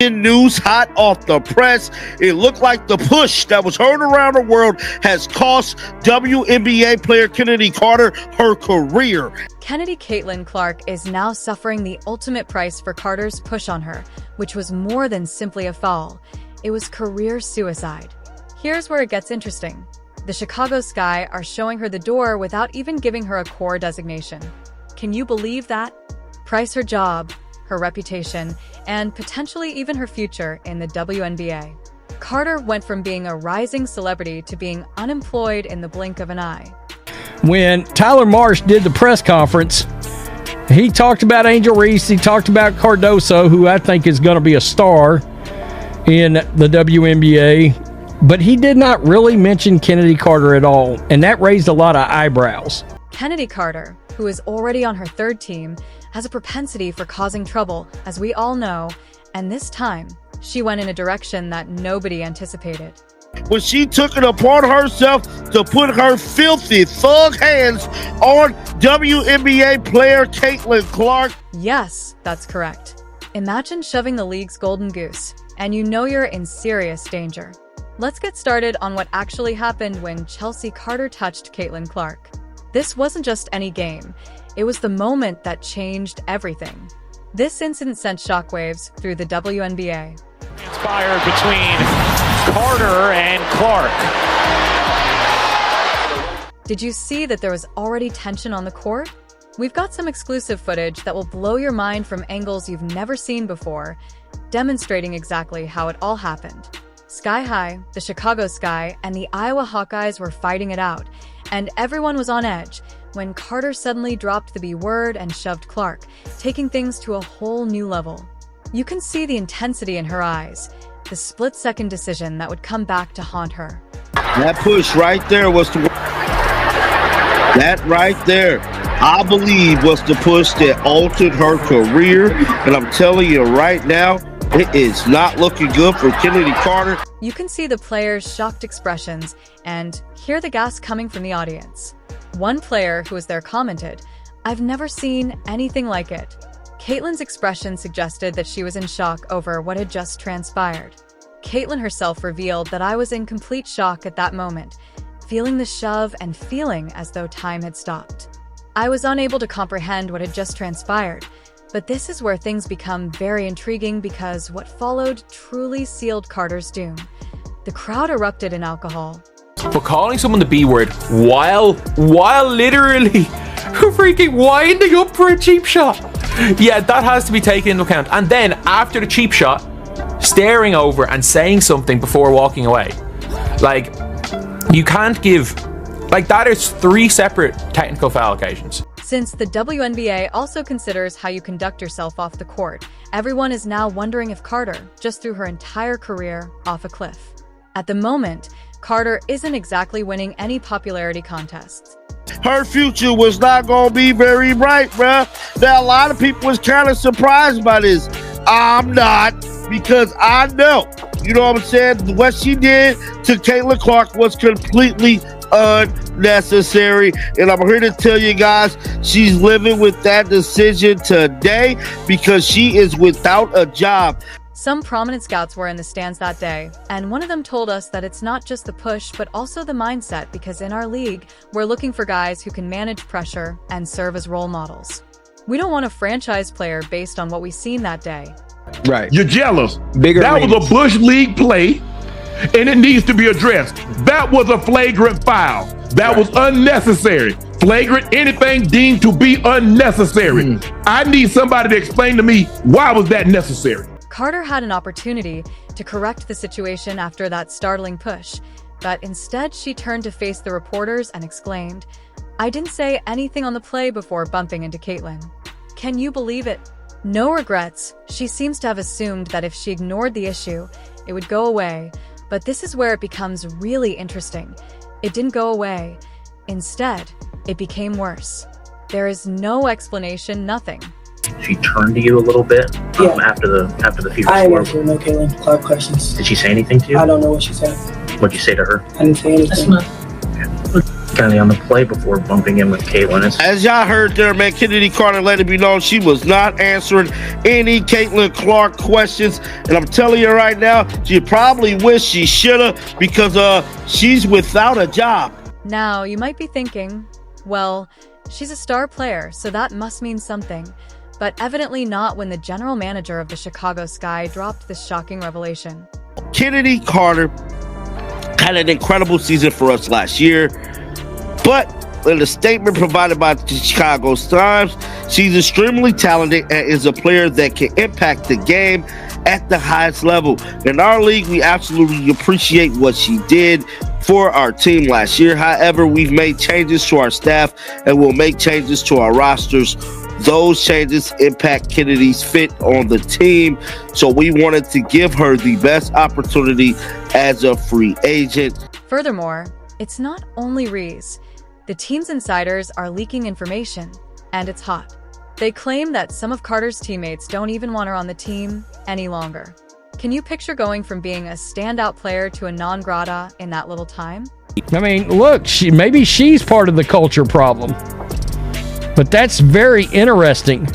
News hot off the press. It looked like the push that was heard around the world has cost WNBA player Chennedy Carter her career. Chennedy Caitlin Clark is now suffering the ultimate price for Carter's push on her, which was more than simply a foul. It was career suicide. Here's where it gets interesting. The Chicago Sky are showing her the door without even giving her a core designation. Can you believe that? Price her job, her reputation, and potentially even her future in the WNBA. Carter went from being a rising celebrity to being unemployed in the blink of an eye. When Tyler Marsh did the press conference, he talked about Angel Reese, he talked about Cardoso, who I think is going to be a star in the WNBA, but he did not really mention Chennedy Carter at all, and that raised a lot of eyebrows. Chennedy Carter, who is already on her third team, has a propensity for causing trouble, as we all know, and this time, she went in a direction that nobody anticipated. When she took it upon herself to put her filthy thug hands on WNBA player Caitlin Clark. Yes, that's correct. Imagine shoving the league's golden goose, and you know you're in serious danger. Let's get started on what actually happened when Chelsea Carter touched Caitlin Clark. This wasn't just any game. It was the moment that changed everything. This incident sent shockwaves through the WNBA. Inspired between Carter and Clark. Did you see that there was already tension on the court? We've got some exclusive footage that will blow your mind from angles you've never seen before, demonstrating exactly how it all happened. Sky High, the Chicago Sky, and the Iowa Hawkeyes were fighting it out, and everyone was on edge when Carter suddenly dropped the B word and shoved Clark, taking things to a whole new level. You can see the intensity in her eyes, the split-second decision that would come back to haunt her. That push right there was that right there, I believe, was the push that altered her career. And I'm telling you right now, it is not looking good for Chennedy Carter. You can see the players' shocked expressions and hear the gas coming from the audience. One player who was there commented, "I've never seen anything like it." Caitlin's expression suggested that she was in shock over what had just transpired. Caitlin herself revealed that I was in complete shock at that moment, feeling the shove and feeling as though time had stopped. I was unable to comprehend what had just transpired, but this is where things become very intriguing because what followed truly sealed Carter's doom. The crowd erupted in alcohol. For calling someone the B word while literally freaking winding up for a cheap shot. Yeah, that has to be taken into account. And then after the cheap shot, staring over and saying something before walking away. Like, you can't give, like, that is 3 separate technical foul occasions. Since the WNBA also considers how you conduct yourself off the court, everyone is now wondering if Carter just threw her entire career off a cliff. At the moment, Carter isn't exactly winning any popularity contests. Her future was not going to be very bright, bruh. Now, a lot of people was kind of surprised by this. I'm not, because I know, you know what I'm saying? What she did to Caitlin Clark was completely unnecessary. And I'm here to tell you guys, she's living with that decision today because she is without a job. Some prominent scouts were in the stands that day, and one of them told us that it's not just the push, but also the mindset, because in our league, we're looking for guys who can manage pressure and serve as role models. We don't want a franchise player based on what we've seen that day. Right. You're jealous. Bigger that range. was a Bush League play, and it needs to be addressed. That was a flagrant foul. That was unnecessary. Flagrant, anything deemed to be unnecessary. I need somebody to explain to me, why was that necessary? Carter had an opportunity to correct the situation after that startling push, but instead she turned to face the reporters and exclaimed, "I didn't say anything on the play before bumping into Caitlin." Can you believe it? No regrets. She seems to have assumed that if she ignored the issue, it would go away, but this is where it becomes really interesting. It didn't go away. Instead, it became worse. There is no explanation, nothing. She turned to you a little bit after the fever I score. answered no Caitlin Clark questions. Did she say anything to you? I don't know what she said. What'd you say to her? I didn't say anything. depending on the play before bumping in with Caitlin. As y'all heard there, man, Chennedy Carter let it be known she was not answering any Caitlin Clark questions. And I'm telling you right now, she probably wish she should have, because she's without a job. Now, you might be thinking, well, she's a star player, so that must mean something. But evidently not when the general manager of the Chicago Sky dropped this shocking revelation. Chennedy Carter had an incredible season for us last year, but in a statement provided by the Chicago Times, she's extremely talented and is a player that can impact the game at the highest level. In our league, we absolutely appreciate what she did for our team last year. However, we've made changes to our staff and will make changes to our rosters. Those changes impact Kennedy's fit on the team, so we wanted to give her the best opportunity as a free agent. Furthermore, it's not only Reese. The team's insiders are leaking information, and it's hot. They claim that some of Carter's teammates don't even want her on the team any longer. Can you picture going from being a standout player to a non grata in that little time? I mean, look, maybe she's part of the culture problem. But that's very interesting.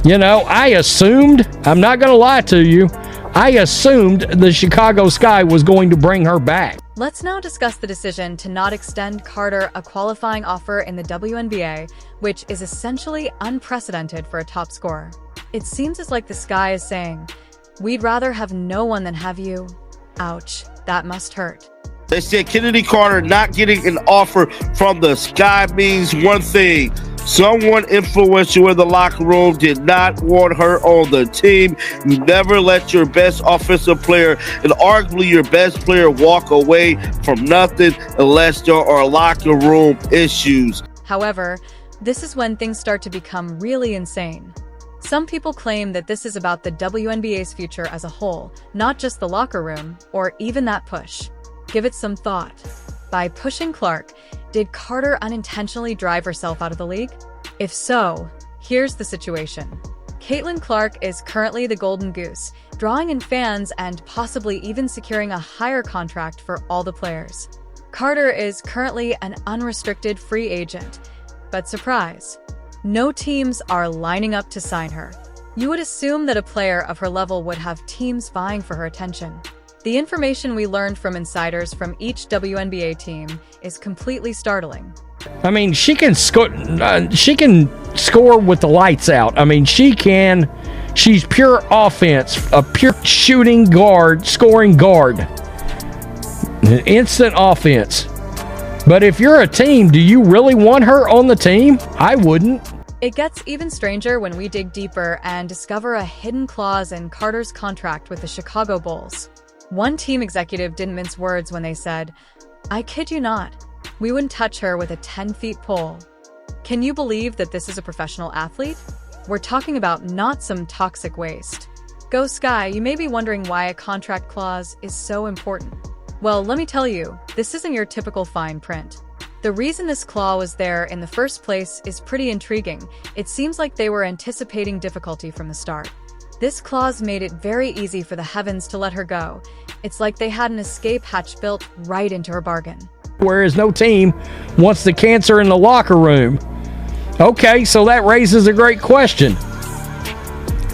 You know, I assumed, I'm not going to lie to you, I assumed the Chicago Sky was going to bring her back. Let's now discuss the decision to not extend Carter a qualifying offer in the WNBA, which is essentially unprecedented for a top scorer. It seems as like the Sky is saying, we'd rather have no one than have you. Ouch, that must hurt. They said Chennedy Carter not getting an offer from the Sky means one thing. Someone influential in the locker room did not want her on the team. You never let your best offensive player and arguably your best player walk away from nothing unless there are locker room issues. However, this is when things start to become really insane. Some people claim that this is about the WNBA's future as a whole, not just the locker room or even that push. Give it some thought. By pushing Clark, did Carter unintentionally drive herself out of the league? If so, here's the situation. Caitlin Clark is currently the golden goose, drawing in fans and possibly even securing a higher contract for all the players. Carter is currently an unrestricted free agent, but surprise, no teams are lining up to sign her. You would assume that a player of her level would have teams vying for her attention. The information we learned from insiders from each WNBA team is completely startling. I mean, she can score with the lights out. I mean, she's pure offense, a pure shooting guard, scoring guard, instant offense. But if you're a team, do you really want her on the team? I wouldn't. It gets even stranger when we dig deeper and discover a hidden clause in Carter's contract with the Chicago Bulls. One team executive didn't mince words when they said, "I kid you not, we wouldn't touch her with a 10-foot pole." Can you believe that this is a professional athlete? We're talking about not some toxic waste. Go Sky, you may be wondering why a contract clause is so important. Well, let me tell you, this isn't your typical fine print. The reason this clause was there in the first place is pretty intriguing. It seems like they were anticipating difficulty from the start. This clause made it very easy for the Heavens to let her go. It's like they had an escape hatch built right into her bargain. Whereas no team wants the cancer in the locker room. Okay, so that raises a great question.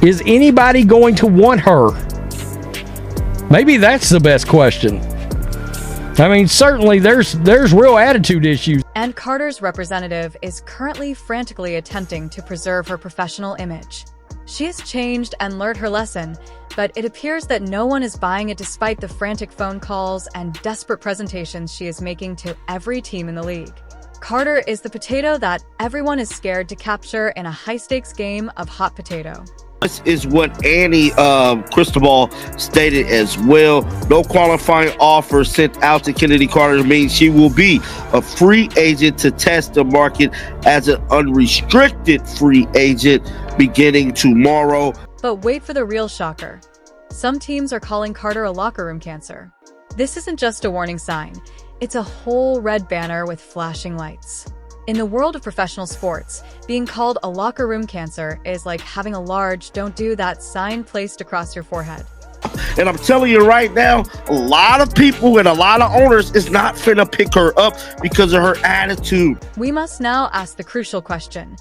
Is anybody going to want her? Maybe that's the best question. I mean, certainly there's real attitude issues. And Carter's representative is currently frantically attempting to preserve her professional image. She has changed and learned her lesson, but it appears that no one is buying it despite the frantic phone calls and desperate presentations she is making to every team in the league. Carter is the potato that everyone is scared to capture in a high-stakes game of hot potato. This is what Annie Cristobal stated as well. No qualifying offer sent out to Chennedy Carter means she will be a free agent to test the market as an unrestricted free agent beginning tomorrow. But wait for the real shocker. Some teams are calling Carter a locker room cancer. This isn't just a warning sign. It's a whole red banner with flashing lights. In the world of professional sports, being called a locker room cancer is like having a large "don't do that" sign placed across your forehead. And I'm telling you right now, a lot of people and a lot of owners is not finna pick her up because of her attitude. We must now ask the crucial question.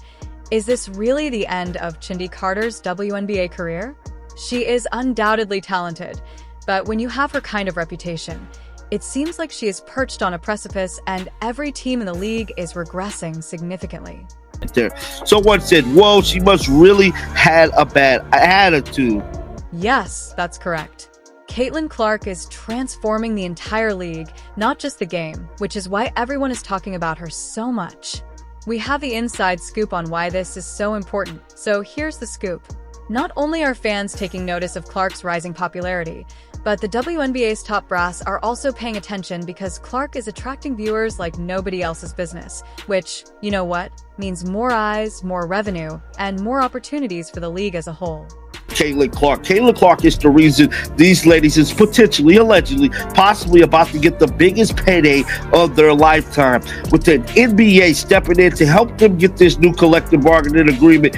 Is this really the end of Chennedy Carter's WNBA career? She is undoubtedly talented, but when you have her kind of reputation, it seems like she is perched on a precipice and every team in the league is regressing significantly. There. Someone said, whoa, she must really had a bad attitude. Yes, that's correct. Caitlin Clark is transforming the entire league, not just the game, which is why everyone is talking about her so much. We have the inside scoop on why this is so important, so here's the scoop. Not only are fans taking notice of Clark's rising popularity, but the WNBA's top brass are also paying attention because Clark is attracting viewers like nobody else's business, which, you know what, means more eyes, more revenue, and more opportunities for the league as a whole. Caitlin Clark. Caitlin Clark is the reason these ladies is potentially, allegedly, possibly about to get the biggest payday of their lifetime, with the NBA stepping in to help them get this new collective bargaining agreement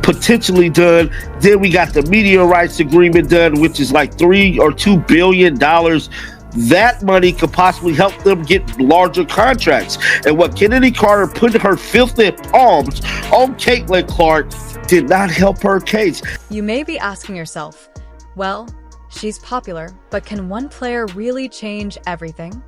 potentially done. Then we got the media rights agreement done, which is like $3 or $2 billion. That money could possibly help them get larger contracts. And what Chennedy Carter put her filthy palms on Caitlin Clark did not help her case. You may be asking yourself, well, she's popular, but can one player really change everything?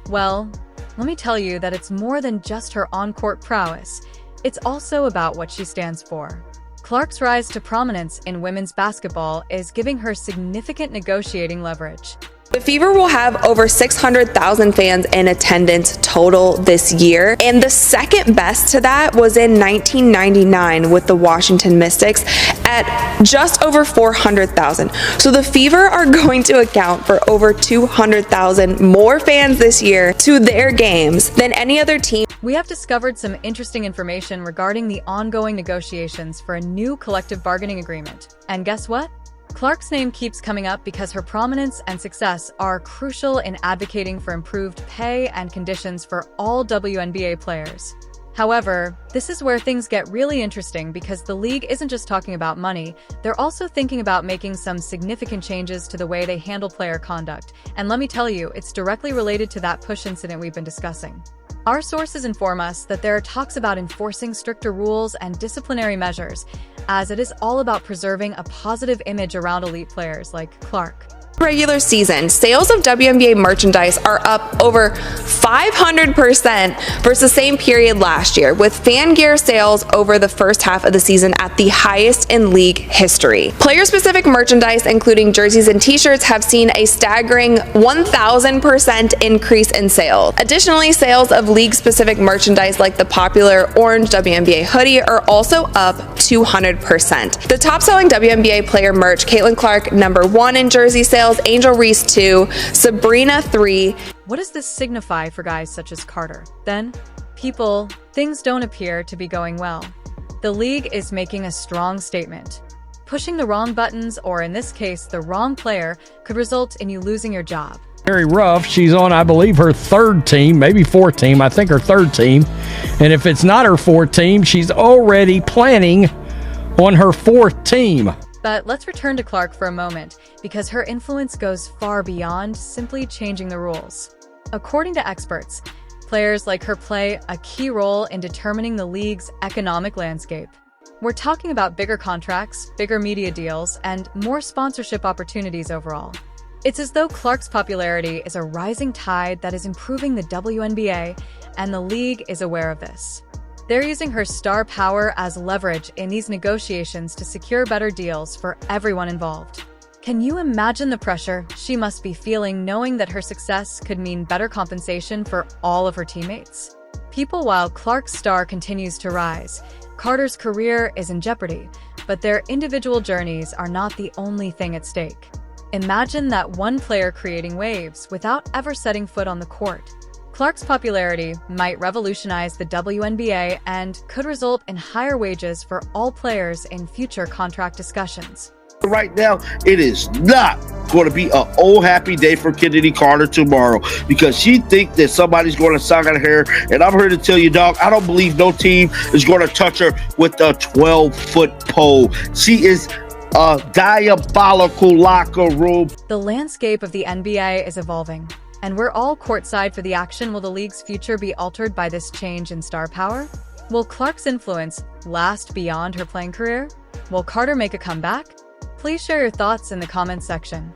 Well, let me tell you that it's more than just her on-court prowess. It's also about what she stands for. Clark's rise to prominence in women's basketball is giving her significant negotiating leverage. The Fever will have over 600,000 fans in attendance total this year, and the second best to that was in 1999 with the Washington Mystics at just over 400,000. So the Fever are going to account for over 200,000 more fans this year to their games than any other team. We have discovered some interesting information regarding the ongoing negotiations for a new collective bargaining agreement. And guess what? Clark's name keeps coming up because her prominence and success are crucial in advocating for improved pay and conditions for all WNBA players. However, this is where things get really interesting because the league isn't just talking about money, they're also thinking about making some significant changes to the way they handle player conduct. And let me tell you, it's directly related to that push incident we've been discussing. Our sources inform us that there are talks about enforcing stricter rules and disciplinary measures, as it is all about preserving a positive image around elite players like Clark. Regular season, sales of WNBA merchandise are up over 500% versus the same period last year, with fan gear sales over the first half of the season at the highest in league history. Player-specific merchandise, including jerseys and t-shirts, have seen a staggering 1,000% increase in sales. Additionally, sales of league-specific merchandise like the popular orange WNBA hoodie are also up 200%. The top-selling WNBA player merch, Caitlin Clark, #1 in jersey sales, Angel Reese 2, Sabrina 3. What does this signify for guys such as Carter? Then, things don't appear to be going well. The league is making a strong statement. Pushing the wrong buttons, or in this case, the wrong player, could result in you losing your job. Very rough. She's on, I believe, her third team, maybe fourth team. I think her third team. And if it's not her fourth team, she's already planning on her fourth team. But let's return to Clark for a moment, because her influence goes far beyond simply changing the rules. According to experts, players like her play a key role in determining the league's economic landscape. We're talking about bigger contracts, bigger media deals, and more sponsorship opportunities overall. It's as though Clark's popularity is a rising tide that is improving the WNBA, and the league is aware of this. They're using her star power as leverage in these negotiations to secure better deals for everyone involved. Can you imagine the pressure she must be feeling knowing that her success could mean better compensation for all of her teammates? While Clark's star continues to rise, Carter's career is in jeopardy, but their individual journeys are not the only thing at stake. Imagine that one player creating waves without ever setting foot on the court. Clark's popularity might revolutionize the WNBA and could result in higher wages for all players in future contract discussions. Right now, it is not going to be an old happy day for Chennedy Carter tomorrow because she thinks that somebody's going to suck at her. And I'm here to tell you, dog, I don't believe no team is going to touch her with a 12-foot pole. She is a diabolical locker room. The landscape of the NBA is evolving, and we're all courtside for the action. Will the league's future be altered by this change in star power? Will Clark's influence last beyond her playing career? Will Carter make a comeback? Please share your thoughts in the comments section.